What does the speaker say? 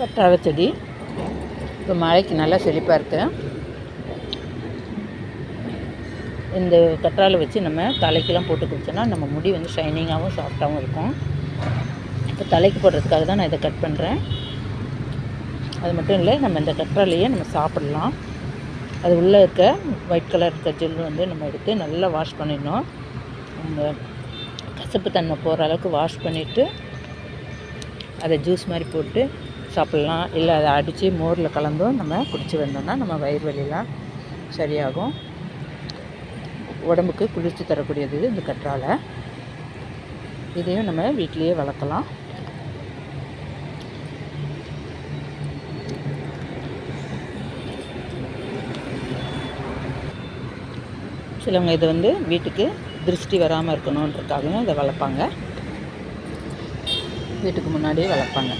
கற்றாழை செடி இப்போ மழைக்கு நல்லா செழிப்பாக இருக்குது. இந்த கற்றாழை வச்சு நம்ம தலைக்கெல்லாம் போட்டு குடிச்சோன்னா நம்ம முடி வந்து ஷைனிங்காகவும் சாஃப்டாகவும் இருக்கும். இப்போ தலைக்கு போடுறதுக்காக தான் நான் இதை கட் பண்ணுறேன். அது மட்டும் இல்லை, நம்ம இந்த கற்றாழையை நம்ம சாப்பிட்லாம். அது உள்ளே இருக்க ஒயிட் கலர் இருக்க ஜெல் வந்து நம்ம எடுத்து நல்லா வாஷ் பண்ணிடணும். அந்த கசப்பு தன்மை போகிற அளவுக்கு வாஷ் பண்ணிவிட்டு அதை ஜூஸ் மாதிரி போட்டு சாப்பிட்லாம். இல்லை அதை அடித்து மோரில் கலந்தும் நம்ம குடிச்சு வந்தோம்னா நம்ம வயிறு வலிலாம் சரியாகும். உடம்புக்கு குளிர்ச்சி தரக்கூடியது இந்த கற்றாழை. இதையும் நம்ம வீட்டிலையே வளர்க்கலாம். சிலவங்க இதை வந்து வீட்டுக்கு திருஷ்டி வராமல் இருக்கணுன்றதுக்காகவும் இதை வளர்ப்பாங்க. வீட்டுக்கு முன்னாடியே வளர்ப்பாங்க.